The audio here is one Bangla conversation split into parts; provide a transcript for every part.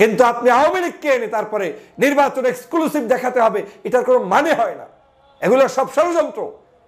কিন্তু আপনি আওয়ামী লীগকে এনে তারপরে নির্বাচন এক্সক্লুসিভ দেখাতে হবে, এটার কোনো মানে হয় না। এগুলো সব ষড়যন্ত্র,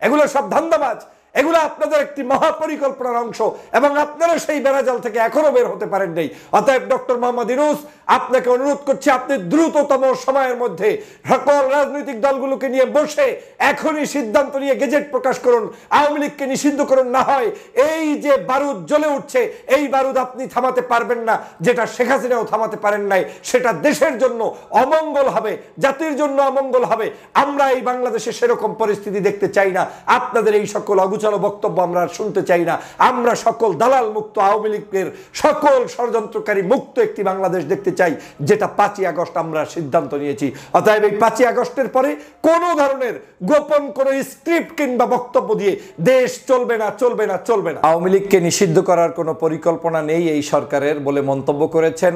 এগুলো সব ধান্দাবাজ, এগুলো আপনাদের একটি মহাপরিকল্পনার অংশ এবং আপনারা সেই বেড়াজাল থেকে এখনো বের হতে পারেন নাই। অতএব ডক্টর মোহাম্মদ ইউনূস, আপনাকে অনুরোধ করছি, আপনি দ্রুততম সময়ের মধ্যে সকল রাজনৈতিক দলগুলোকে নিয়ে বসে এখনই সিদ্ধান্ত নিয়ে গেজেট প্রকাশ করুন, আওয়ামী লীগকে নিষিদ্ধ করুন। না হয় এই যে বারুদ জ্বলে উঠছে, এই বারুদ আপনি থামাতে পারবেন না। যেটা শেখ হাসিনাও থামাতে পারেন নাই, সেটা দেশের জন্য অমঙ্গল হবে, জাতির জন্য অমঙ্গল হবে। আমরা এই বাংলাদেশে সেরকম পরিস্থিতি দেখতে চাই না। আপনাদের এই সকল অগুছালো বক্তব্য আমরা শুনতে চাই না। আমরা সকল দালাল মুক্ত, আওয়ামী লীগের সকল ষড়যন্ত্রকারী মুক্ত একটি বাংলাদেশ দেখতে চাই, যেটা ৫ই আগস্ট আমরা সিদ্ধান্ত নিয়েছি। অতএব এই ৫ই আগস্টের পরে কোনো ধরনের গোপন কোনো স্ক্রিপ্ট কিংবা বক্তব্য দিয়ে দেশ চলবে না, চলবে না, চলবে না। আওয়ামী লীগকে নিষিদ্ধ করার কোনো পরিকল্পনা নেই এই সরকারের বলে মন্তব্য করেছেন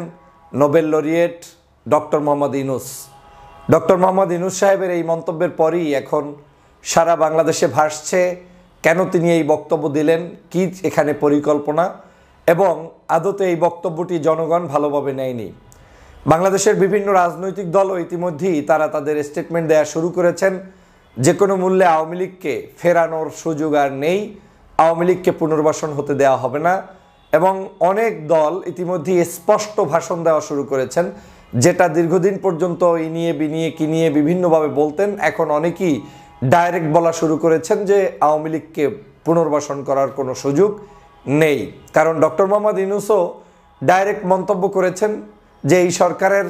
Nobel laureate doctor Mohammad Yunus. Doctor Mohammad Yunus সাহেবের এই মন্তব্যের পরই এখন সারা বাংলাদেশে ভাসছে কেন তিনি এই বক্তব্য দিলেন, কি এখানে পরিকল্পনা, এবং আদতে এই বক্তব্যটি জনগণ ভালোভাবে নেয়নি। বাংলাদেশের বিভিন্ন রাজনৈতিক দলও ইতিমধ্যেই তারা তাদের স্টেটমেন্ট দেওয়া শুরু করেছেন, যে কোনো মূল্যে আওয়ামী লীগকে ফেরানোর সুযোগ আর নেই, আওয়ামী লীগকে পুনর্বাসন হতে দেওয়া হবে না। এবং অনেক দল ইতিমধ্যেই স্পষ্ট ভাষণ দেওয়া শুরু করেছেন, যেটা দীর্ঘদিন পর্যন্ত ইনিয়ে বিনিয়ে কিনিয়ে বিভিন্নভাবে বলতেন, এখন অনেকেই ডাইরেক্ট বলা শুরু করেছেন যে আওয়ামী লীগকে পুনর্বাসন করার কোনো সুযোগ নেই। কারণ ডক্টর মোহাম্মদ ইউনূসও ডাইরেক্ট মন্তব্য করেছেন যে এই সরকারের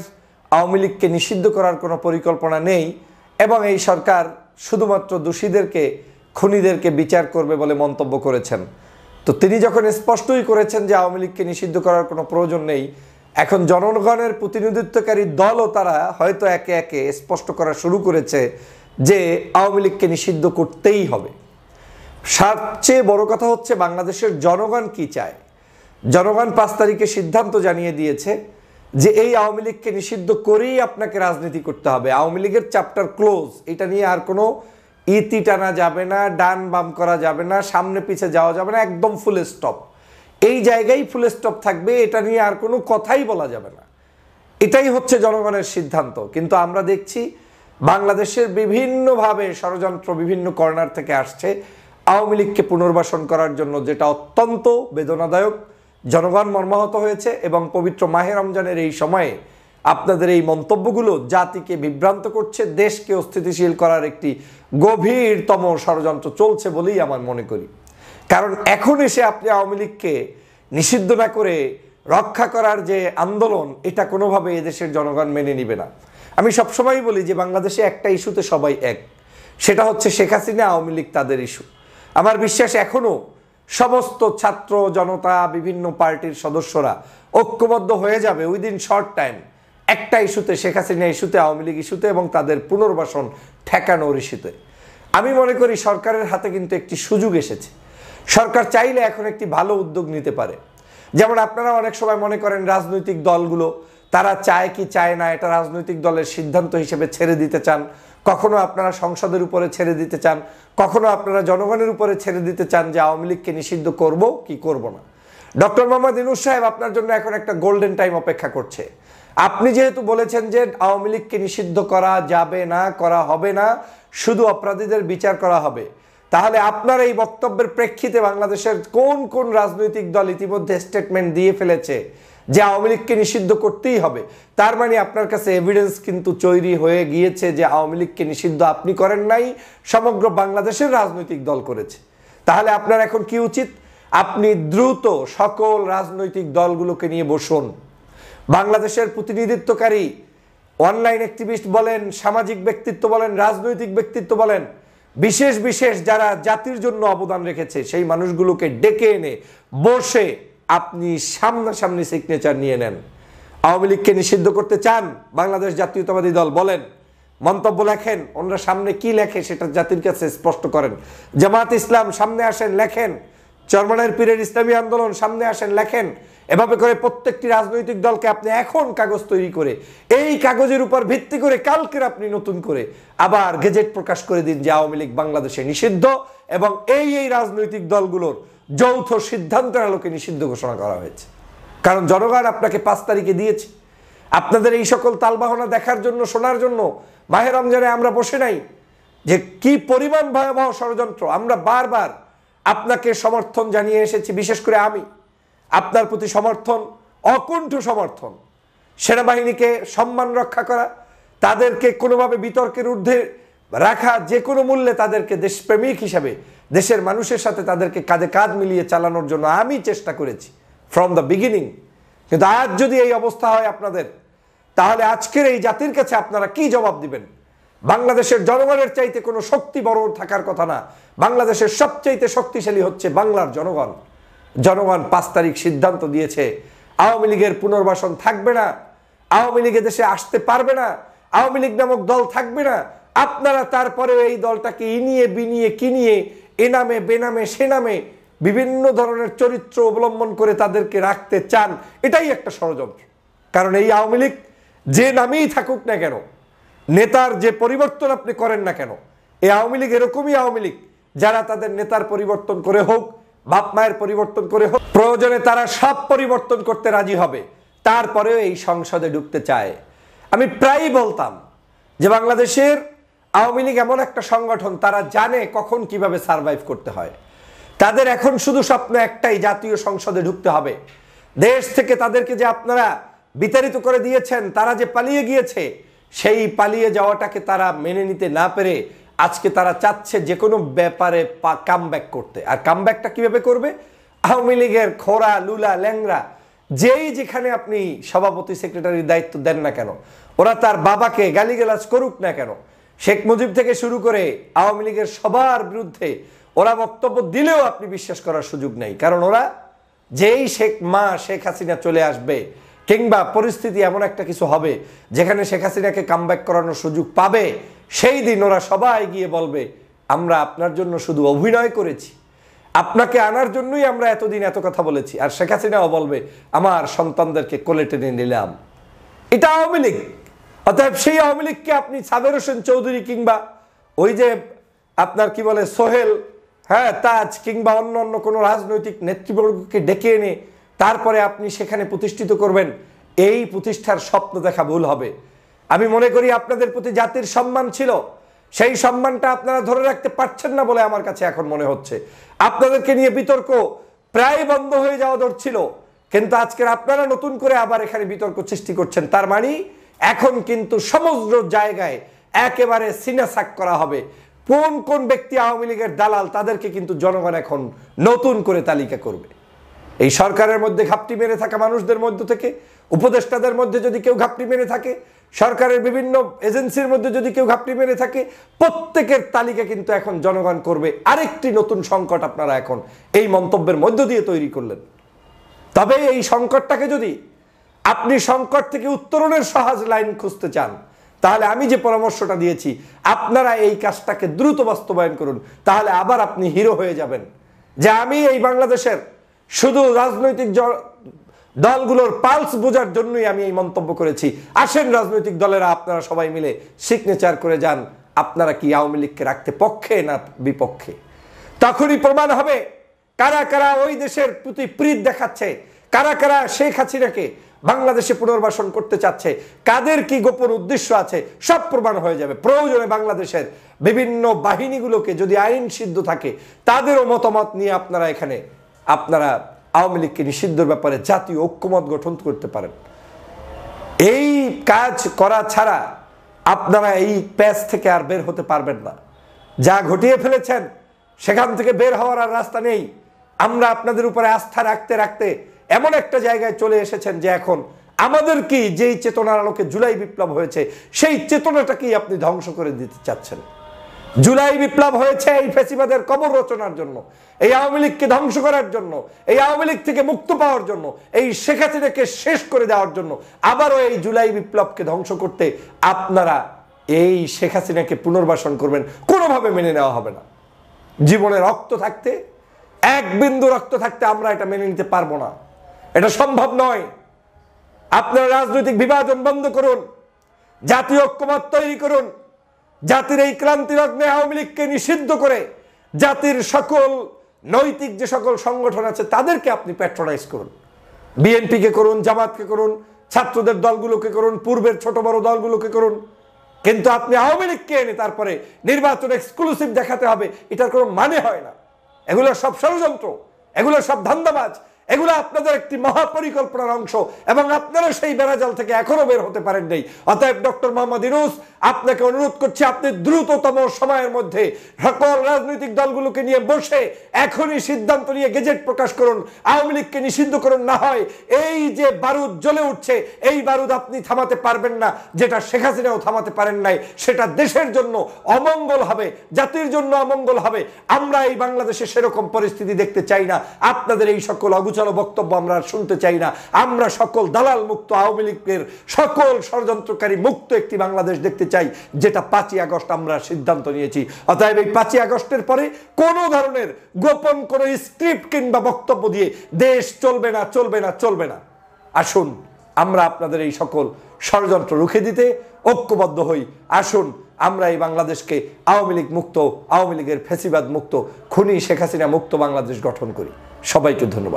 আওয়ামী লীগকে নিষিদ্ধ করার কোনো পরিকল্পনা নেই এবং এই সরকার শুধুমাত্র দোষীদেরকে, খুনিদেরকে বিচার করবে বলে মন্তব্য করেছেন। তো তিনি যখন স্পষ্টই করেছেন যে আওয়ামী লীগকে নিষিদ্ধ করার কোনো প্রয়োজন নেই, এখন জনগণের প্রতিনিধিত্বকারী দলও তারা হয়তো একে একে স্পষ্ট করা শুরু করেছে যে আওয়ামী লীগকে নিষিদ্ধ করতেই হবে। সবচেয়ে বড় কথা হচ্ছে বাংলাদেশের জনগণ কি চায়। জনগণ ৫ তারিখে সিদ্ধান্ত জানিয়ে দিয়েছে যে এই আওয়ামী লীগকে নিষিদ্ধ করেই আপনাকে রাজনীতি করতে হবে। আওয়ামী লীগের চ্যাপ্টার ক্লোজ, এটা নিয়ে আর কোনো ইতি টানা যাবে না, ডান বাম করা যাবে না, সামনে পিছে যাওয়া যাবে না, একদম ফুল স্টপ। এই জায়গায় ফুল স্টপ থাকবে, এটা নিয়ে আর কোনো কথাই বলা যাবে না। এটাই হচ্ছে জনগণের সিদ্ধান্ত। কিন্তু আমরা দেখছি বাংলাদেশের বিভিন্নভাবে ষড়যন্ত্র বিভিন্ন কর্নার থেকে আসছে আওয়ামী লীগকে পুনর্বাসন করার জন্য, যেটা অত্যন্ত বেদনাদায়ক। জনগণ মর্মাহত হয়েছে এবং পবিত্র মাহে রমজানের এই সময়ে আপনাদের এই মন্তব্যগুলো জাতিকে বিভ্রান্ত করছে, দেশকে অস্থিতিশীল করার একটি গভীরতম ষড়যন্ত্র চলছে বলেই আমার মনে করি। কারণ এখন এসে আপনি আওয়ামী লীগকে নিষিদ্ধ না করে রক্ষা করার যে আন্দোলন, এটা কোনোভাবে এদেশের জনগণ মেনে নিবে না। আমি সবসময় বলি যে বাংলাদেশে একটা ইস্যুতে সবাই এক, সেটা হচ্ছে শেখ হাসিনা, আওয়ামী লীগ তাদের ইস্যু। আমার বিশ্বাস এখনও সমস্ত ছাত্র জনতা, বিভিন্ন পার্টির সদস্যরা ঐক্যবদ্ধ হয়ে যাবে উইদিন শর্ট টাইম একটা ইস্যুতে, শেখ হাসিনা ইস্যুতে, আওয়ামী লীগ ইস্যুতে এবং তাদের পুনর্বাসন ঠেকানোর ইস্যুতে। আমি মনে করি সরকারের হাতে কিন্তু একটি সুযোগ এসেছে। সরকার চাইলে এখন একটি ভালো উদ্যোগ নিতে পারে। যেমন আপনারা অনেক সময় মনে করেন রাজনৈতিক দলগুলো তারা চায় কি চায় না, এটা রাজনৈতিক দলের সিদ্ধান্ত হিসেবে ছেড়ে দিতে চান। কখনো আপনারা সংসদের উপরে ছেড়ে দিতে চান, কখনো আপনারা জনগণের উপরে ছেড়ে দিতে চান যে আওয়ামী লীগকে নিষিদ্ধ করব কি করব না। ডক্টর মোহাম্মদ ইউনূস সাহেব আপনার জন্য এখন একটা গোল্ডেন টাইম অপেক্ষা করছে। আপনি যেহেতু বলেছেন যে আওয়ামী লীগকে নিষিদ্ধ করা যাবে না, করা হবে না, শুধু অপরাধীদের বিচার করা হবে, তাহলে আপনার এই বক্তব্যের প্রেক্ষিতে বাংলাদেশের কোন কোন রাজনৈতিক দল ইতিমধ্যে স্টেটমেন্ট দিয়ে ফেলেছে যে আওয়ামী লীগকে নিষিদ্ধ করতেই হবে, তার মানে আপনার কাছে এভিডেন্স কিন্তু তৈরি হয়ে গিয়েছে যে আওয়ামী লীগকে নিষিদ্ধ আপনি করেন নাই, সমগ্র বাংলাদেশের রাজনৈতিক দল করেছে। তাহলে আপনার এখন কি উচিত? আপনি দ্রুত সকল রাজনৈতিক দলগুলোকে নিয়ে বসুন। বাংলাদেশের প্রতিনিধিত্বকারী অনলাইন অ্যাক্টিভিস্ট বলেন, সামাজিক ব্যক্তিত্ব বলেন, রাজনৈতিক ব্যক্তিত্ব বলেন, বিশেষ বিশেষ যারা জাতির জন্য অবদান রেখেছে সেই মানুষগুলোকে ডেকে এনে বসে আপনি সামনাসামনি সিগনেচার নিয়ে নেন। আওয়ামী লীগকে নিষিদ্ধ করতে চান, বাংলাদেশ জাতীয়তাবাদী দল বলেন, মন্তব্য লেখেন, ওনারা সামনে কি লেখে সেটা জাতির কাছে স্পষ্ট করেন। জামাত ইসলাম সামনে আসেন, লেখেন। চরমনাইয়ের পীরের ইসলামী আন্দোলন সামনে আসেন, লেখেন। এভাবে করে প্রত্যেকটি রাজনৈতিক দলকে আপনি এখন কাগজ তৈরি করে এই কাগজের উপর ভিত্তি করে কালকের আপনি নতুন করে আবার গেজেট প্রকাশ করে দিন যে আওয়ামী লীগ বাংলাদেশে নিষিদ্ধ এবং এই রাজনৈতিক দলগুলোর যৌথ সিদ্ধান্তের আলোকে নিষিদ্ধ ঘোষণা করা হয়েছে। কারণ জনগণ আপনাকে 5 তারিখে দিয়েছে। আপনাদের এই সকল তালবাহনা দেখার জন্য, শোনার জন্য মাহে রমজানে আমরা বসে নাই যে কি পরিমাণ ভয়াবহ ষড়যন্ত্র। আমরা বারবার আপনাকে সমর্থন জানিয়ে এসেছি, বিশেষ করে আমি আপনার প্রতি সমর্থন, অকুণ্ঠ সমর্থন। সেনাবাহিনীকে সম্মান রক্ষা করা, তাদেরকে কোনোভাবে বিতর্কের ঊর্ধ্বে রাখা, যে কোনো মূল্যে তাদেরকে দেশপ্রেমিক হিসাবে দেশের মানুষের সাথে তাদেরকে কাঁধে কাঁধ মিলিয়ে চালানোর জন্য আমি চেষ্টা করেছি ফ্রম দ্য বিগিনিং। কিন্তু আজ যদি এই অবস্থা হয় আপনাদের, তাহলে আজকের এই জাতির কাছে আপনারা কি জবাব দিবেন? বাংলাদেশের জনগণের চাইতে কোনো শক্তি বড় থাকার কথা না। বাংলাদেশের সবচাইতে শক্তিশালী হচ্ছে বাংলার জনগণ। জনগণ 5 তারিখ সিদ্ধান্ত দিয়েছে আওয়ামী লীগের পুনর্বাসন থাকবে না, আওয়ামী লীগ দেশে আসতে পারবে না, আওয়ামী লীগ নামক দল থাকবে না। আপনারা তারপরেও এই দলটাকে ইনিয়ে বিনিয়ে কিনিয়ে এ নামে বেনামে সে নামে বিভিন্ন ধরনের চরিত্র অবলম্বন করে তাদেরকে রাখতে চান। এটাই একটা ষড়যন্ত্র। কারণ এই আওয়ামী লীগ যে নামেই থাকুক না কেন, নেতার যে পরিবর্তন আপনি করেন না কেন, এই আওয়ামী লীগ এরকমই আওয়ামী লীগ যারা তাদের নেতার পরিবর্তন করে হোক, বাপ মায়ের পরিবর্তন করে হোক, প্রয়োজনে তারা সব পরিবর্তন করতে রাজি হবে, তারপরেও এই সংসদে ঢুকতে চায়। আমি প্রায়ই বলতাম যে বাংলাদেশের আওয়ামী লীগ এমন একটা সংগঠন, তারা জানে কখন কিভাবে সারভাইভ করতে হয়। তাদের এখন শুধু স্বপ্ন একটাই, জাতীয় সংসদে ঢুকতে হবে। দেশ থেকে তাদেরকে যে আপনারা বিতাড়িত করে দিয়েছেন, তারা যে পালিয়ে গিয়েছে, সেই পালিয়ে যাওয়াটাকে তারা মেনে নিতে না পেরে আজকে তারা চাচ্ছে যে কোনো ব্যাপারে কামব্যাক করতে। আর কামব্যাকটা কিভাবে করবে? আওয়ামী লীগের খোরা লুলা ল্যাংরা যেই যেখানে আপনি সভাপতি সেক্রেটারির দায়িত্ব দেন না কেন, ওরা তার বাবাকে গালিগালাজ করুক না কেন, শেখ মুজিব থেকে শুরু করে আওয়ামী লীগের সবার বিরুদ্ধে ওরা বক্তব্য দিলেও আপনি বিশ্বাস করার সুযোগ নেই। কারণ ওরা যেই শেখ হাসিনা চলে আসবে, কিংবা পরিস্থিতি এমন একটা কিছু হবে যেখানে শেখ হাসিনাকে কামব্যাক করানোর সুযোগ পাবে, সেই দিন ওরা সবাই গিয়ে বলবে আমরা আপনার জন্য শুধু অভিনয় করেছি, আপনাকে আনার জন্যই আমরা এতদিন এত কথা বলেছি। আর শেখ হাসিনাও বলবে আমার সন্তানদেরকে কোলে টেনে নিলাম। এটা আওয়ামী লীগ। অতএব সেই আওয়ামী লীগকে আপনি সাবের হোসেন চৌধুরী কিংবা ওই যে আপনার কি বলে সোহেল, তাজ কিংবা অন্য অন্য কোনো রাজনৈতিক নেতৃবর্গকে ডেকে এনে তারপরে আপনি সেখানে প্রতিষ্ঠিত করবেন, এই প্রতিষ্ঠার স্বপ্ন দেখা ভুল হবে। আমি মনে করি আপনাদের প্রতি জাতির সম্মান ছিল, সেই সম্মানটা আপনারা ধরে রাখতে পারছেন না বলে আমার কাছে এখন মনে হচ্ছে। আপনাদেরকে নিয়ে বিতর্ক প্রায় বন্ধ হয়ে যাওয়া দরছিল, কিন্তু আজকের আপনারা নতুন করে আবার এখানে বিতর্ক সৃষ্টি করছেন। তার মানে এখন কিন্তু সমগ্র জায়গায় একেবারে সিনাসাক করা হবে। কোন কোন ব্যক্তি আওয়ামী লীগের দালাল, তাদেরকে কিন্তু জনগণ এখন নতুন করে তালিকা করবে। এই সরকারের মধ্যে ঘাপটি মেরে থাকা মানুষদের মধ্য থেকে, উপদেষ্টাদের মধ্যে যদি কেউ ঘাপটি মেরে থাকে, সরকারের বিভিন্ন এজেন্সির মধ্যে যদি কেউ ঘাপটি মেরে থাকে, প্রত্যেকের তালিকা কিন্তু এখন জনগণ করবে। আরেকটি নতুন সংকট আপনারা এখন এই মন্তব্যের মধ্য দিয়ে তৈরি করলেন। তবে এই সংকটটাকে যদি আপনি সংকট থেকে উত্তরণের সহজ লাইন খুঁজতে চান, তাহলে আমি যে পরামর্শটা দিয়েছি আপনারা এই কাজটাকে দ্রুত বাস্তবায়ন করুন, তাহলে আবার আপনি হিরো হয়ে যাবেন যে আমি এই বাংলাদেশের শুধু রাজনৈতিক দলগুলোর পালস বোঝার জন্যই আমি এই মন্তব্য করেছি। আসেন রাজনৈতিক দলেরা আপনারা সবাই মিলে সিগনেচার করে যান আপনারা কি আওয়ামী লীগকে রাখতে পক্ষে না বিপক্ষে। তখনই প্রমাণ হবে কারা কারা ওই দেশের প্রতি প্রীত দেখাচ্ছে, কারা কারা শেখ হাসিনাকে বাংলাদেশে পুনর্বাসন করতে চাচ্ছে, কাদের কি গোপন উদ্দেশ্য আছে, সব প্রমাণ হয়ে যাবে। প্রয়োজনে বাংলাদেশের বিভিন্ন বাহিনীগুলোকে যদি আইন সিদ্ধ থাকে তাদেরও মতামত নিয়ে আপনারা এখানে আপনারা আওয়ামী লীগকে নিষিদ্ধের ব্যাপারে জাতীয় ঐক্যমত গঠন করতে পারেন। এই কাজ করা ছাড়া আপনারা এই প্যাচ থেকে আর বের হতে পারবেন না। যা ঘটিয়ে ফেলেছেন সেখান থেকে বের হওয়ার আর রাস্তা নেই। আমরা আপনাদের উপরে আস্থা রাখতে রাখতে এমন একটা জায়গায় চলে এসেছেন যে এখন আমাদের কি যেই চেতনার আলোকে জুলাই বিপ্লব হয়েছে সেই চেতনাটাকেই আপনি ধ্বংস করে দিতে চাচ্ছেন। জুলাই বিপ্লব হয়েছে এই ফ্যাসিবাদের কবর রচনার জন্য, এই আওয়ামী লীগকে ধ্বংস করার জন্য, এই আওয়ামী লীগ থেকে মুক্ত পাওয়ার জন্য, এই শেখ হাসিনাকে শেষ করে দেওয়ার জন্য। আবারও এই জুলাই বিপ্লবকে ধ্বংস করতে আপনারা এই শেখ হাসিনাকে পুনর্বাসন করবেন, কোনোভাবে মেনে নেওয়া হবে না। জীবনে রক্ত থাকতে, এক বিন্দু রক্ত থাকতে আমরা এটা মেনে নিতে পারবো না, এটা সম্ভব নয়। আপনারা রাজনৈতিক বিভাজন বন্ধ করুন, জাতীয় ঐক্যমত তৈরি করুন, জাতির এই ক্রান্তিলগ্নে আওয়ামী লীগকে নিষিদ্ধ করে জাতির সকল নৈতিক যে সকল সংগঠন আছে তাদেরকে আপনি প্যাট্রোনাইজ করুন। বিএনপিকে করুন, জামাতকে করুন, ছাত্রদের দলগুলোকে করুন, পূর্বের ছোট বড় দলগুলোকে করুন, কিন্তু আপনি আওয়ামী লীগকে এনে তারপরে নির্বাচন এক্সক্লুসিভ দেখাতে হবে, এটার কোনো মানে হয় না। এগুলো সব ষড়যন্ত্র, এগুলো সব ধান্দাবাজ, এগুলো আপনাদের একটি মহাপরিকল্পনার অংশ এবং আপনারা সেই বেড়াজাল থেকে এখনো বের হতে পারেন নাই। অতএব ডক্টর মোহাম্মদ ইউনূস, আপনাকে অনুরোধ করছি, আপনি দ্রুততম সময়ের মধ্যে সকল রাজনৈতিক দলগুলোকে নিয়ে বসে এখনই সিদ্ধান্ত নিয়ে গেজেট প্রকাশ করুন, আওয়ামী লীগকে নিষিদ্ধ করুন। না হয় এই যে বারুদ জ্বলে উঠছে, এই বারুদ আপনি থামাতে পারবেন না। যেটা শেখ হাসিনাও থামাতে পারেন নাই, সেটা দেশের জন্য অমঙ্গল হবে, জাতির জন্য অমঙ্গল হবে। আমরা এই বাংলাদেশে সেরকম পরিস্থিতি দেখতে চাই না। আপনাদের এই সকল অগুচালো বক্তব্য আমরা আর শুনতে চাই না। আমরা সকল দালাল মুক্ত, আওয়ামী লীগের সকল ষড়যন্ত্রকারী মুক্ত একটি বাংলাদেশ দেখতে চাই, যেটা 5ই আগস্ট আমরা সিদ্ধান্ত নিয়েছি। অতএব এই 5ই আগস্টের পরে কোনো ধরনের গোপন কোনো স্ক্রিপ্ট কিংবা বক্তব্য দিয়ে দেশ চলবে না, চলবে না, চলবে না। আসুন আমরা আপনাদের এই সকল ষড়যন্ত্র রুখে দিতে ঐক্যবদ্ধ হই। আসুন আমরা এই বাংলাদেশকে আওয়ামী লীগ মুক্ত, আওয়ামী লীগের ফ্যাসিবাদ মুক্ত, খুনি শেখ হাসিনা মুক্ত বাংলাদেশ গঠন করি। সবাইকে ধন্যবাদ।